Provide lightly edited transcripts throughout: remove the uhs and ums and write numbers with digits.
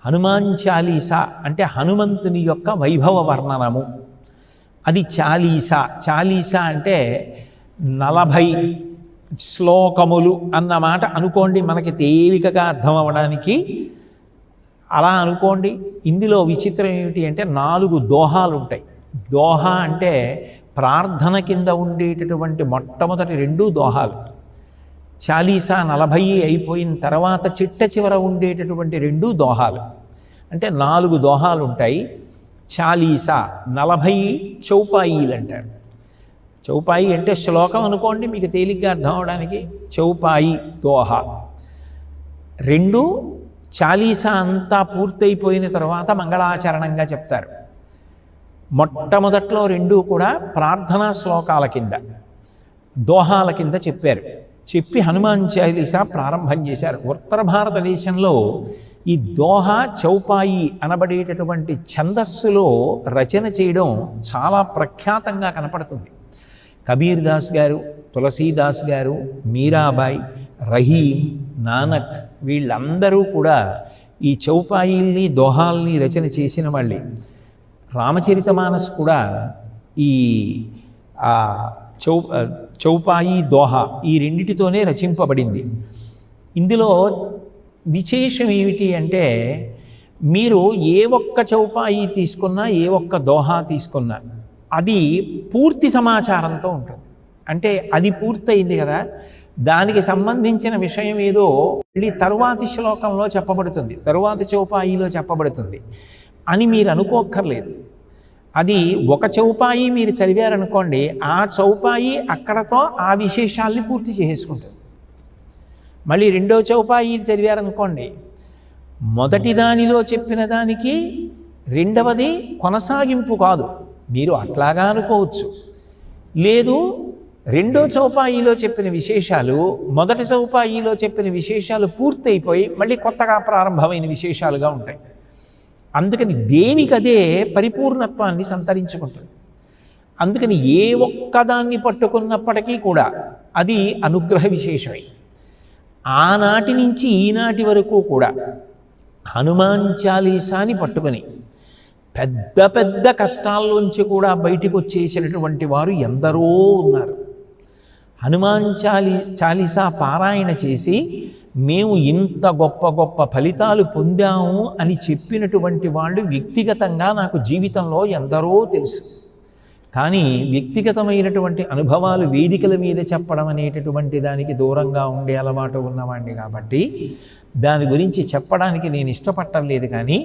హనుమాన్ చాలీసా అంటే హనుమంతుని యొక్క వైభవ వర్ణనము. అది చాలీసా. చాలీసా అంటే 40 శ్లోకములు అన్నమాట అనుకోండి, మనకి తేలికగా అర్థం అవ్వడానికి అలా అనుకోండి. ఇందులో విచిత్రం ఏమిటి అంటే 4 దోహాలు ఉంటాయి. దోహా అంటే ప్రార్థన కింద ఉండేటటువంటి మొట్టమొదటి 2 దోహాలు. చాలీసా 40 అయిపోయిన తర్వాత చిట్ట చివర ఉండేటటువంటి 2 దోహాలు. అంటే 4 దోహాలు ఉంటాయి. చాలీసా 40 చౌపాయిలు అంటారు. చౌపాయి అంటే శ్లోకం అనుకోండి, మీకు తేలిగ్గా అర్థం అవడానికి. చౌపాయి దోహా 2 చాలీసా అంతా పూర్తయిపోయిన తర్వాత మంగళాచరణంగా చెప్తారు. మొట్టమొదట్లో 2 కూడా ప్రార్థనా శ్లోకాల కింద, దోహాల కింద చెప్పారు. చెప్పి హనుమాన్ చాలీసా ప్రారంభం చేశారు. ఉత్తర భారతదేశంలో ఈ దోహా చౌపాయి అనబడేటటువంటి ఛందస్సులో రచన చేయడం చాలా ప్రఖ్యాతంగా కనపడుతుంది. కబీర్ దాస్ గారు, తులసీదాస్ గారు, మీరాబాయి, రహీం, నానక్ వీళ్ళందరూ కూడా ఈ చౌపాయిల్ని దోహాల్ని రచన చేసిన వాళ్ళే. రామచరితమానస్ కూడా ఈ చౌపాయి దోహా ఈ రెండిటితోనే రచింపబడింది. ఇందులో విశేషం ఏమిటి అంటే, మీరు ఏ ఒక్క చౌపాయి తీసుకున్నా, ఏ ఒక్క దోహా తీసుకున్నా అది పూర్తి సమాచారంతో ఉంటుంది. అంటే అది పూర్తయింది కదా, దానికి సంబంధించిన విషయం ఏదో మళ్ళీ తరువాతి శ్లోకంలో చెప్పబడుతుంది, తరువాతి చౌపాయిలో చెప్పబడుతుంది అని మీరు అనుకోక్కర్లేదు. అది ఒక చౌపాయి మీరు చదివారనుకోండి, ఆ చౌపాయి అక్కడతో ఆ విశేషాల్ని పూర్తి చేసుకుంటుంది. మళ్ళీ 2వ చౌపాయి చదివారనుకోండి, మొదటి దానిలో చెప్పిన దానికి 2వది కొనసాగింపు కాదు, మీరు అట్లాగా అనుకోవచ్చు. లేదు, 2వ చౌపాయిలో చెప్పిన విశేషాలు మొదటి చౌపాయిలో చెప్పిన విశేషాలు పూర్తయిపోయి మళ్ళీ కొత్తగా ప్రారంభమైన విశేషాలుగా ఉంటాయి. అందుకని దేనికదే పరిపూర్ణత్వాన్ని సంతరించుకుంటుంది. అందుకని ఏ ఒక్కదాన్ని పట్టుకున్నప్పటికీ కూడా అది అనుగ్రహ విశేషమై, ఆనాటి నుంచి ఈనాటి వరకు కూడా హనుమాన్ చాలీసాని పట్టుకొని పెద్ద పెద్ద కష్టాల్లోంచి కూడా బయటికి వచ్చేసినటువంటి వారు ఎందరో ఉన్నారు. హనుమాన్ చాలీసా పారాయణ చేసి మేము ఇంత గొప్ప గొప్ప ఫలితాలు పొందాము అని చెప్పినటువంటి వాళ్ళు వ్యక్తిగతంగా నాకు జీవితంలో ఎందరో తెలుసు. కానీ వ్యక్తిగతమైనటువంటి అనుభవాలు వేదికల మీద చెప్పడం అనేటటువంటి దానికి దూరంగా ఉండే అలవాటు ఉన్నవాడిని కాబట్టి దాని గురించి చెప్పడానికి నేను ఇష్టపడలేదు. కానీ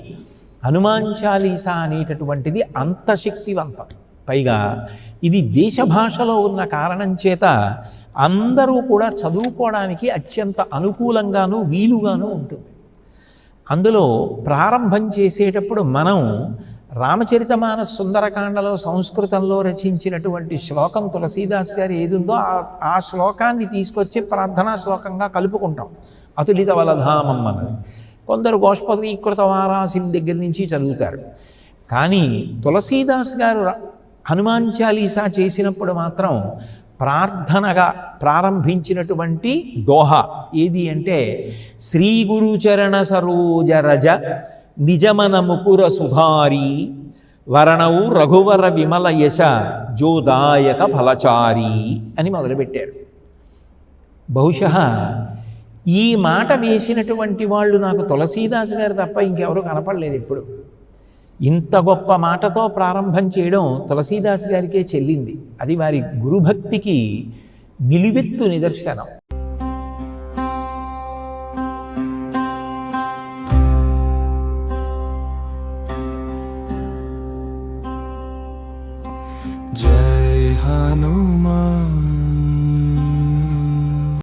హనుమాన్ చాలీసా అనేటటువంటిది అంత శక్తివంతం. పైగా ఇది దేశ భాషలో ఉన్న కారణం చేత అందరూ కూడా చదువుకోవడానికి అత్యంత అనుకూలంగాను వీలుగాను ఉంటుంది. అందులో ప్రారంభం చేసేటప్పుడు మనం రామచరితమానస్ సుందరకాండలో సంస్కృతంలో రచించినటువంటి శ్లోకం తులసీదాస్ గారు ఏది ఉందో ఆ శ్లోకాన్ని తీసుకొచ్చి ప్రార్థనా శ్లోకంగా కలుపుకుంటాం. అతులిత వలధామం అన్నది కొందరు గోష్పదీకృత వారాసిం దగ్గర నుంచి చదువుతారు. కానీ తులసీదాస్ గారు హనుమాన్ చాలీసా చేసినప్పుడు మాత్రం ప్రార్థనగా ప్రారంభించినటువంటి దోహా ఏది అంటే, శ్రీ గురుచరణ సరోజరజ నిజమన ముకుర సుధారి వరణవు రఘువర విమల యశ జోదాయక ఫలచారి అని మొదలుపెట్టారు. బహుశः ఈ మాట వేసినటువంటి వాళ్ళు నాకు తులసీదాస్ గారు తప్ప ఇంకెవరూ కనపడలేదు ఎప్పుడు. ఇంత గొప్ప మాటతో ప్రారంభం చేయడం తులసీదాస్ గారికే చెల్లింది. అది వారి గురుభక్తికి నిలువెత్తు నిదర్శనం. జై హనుమాన్.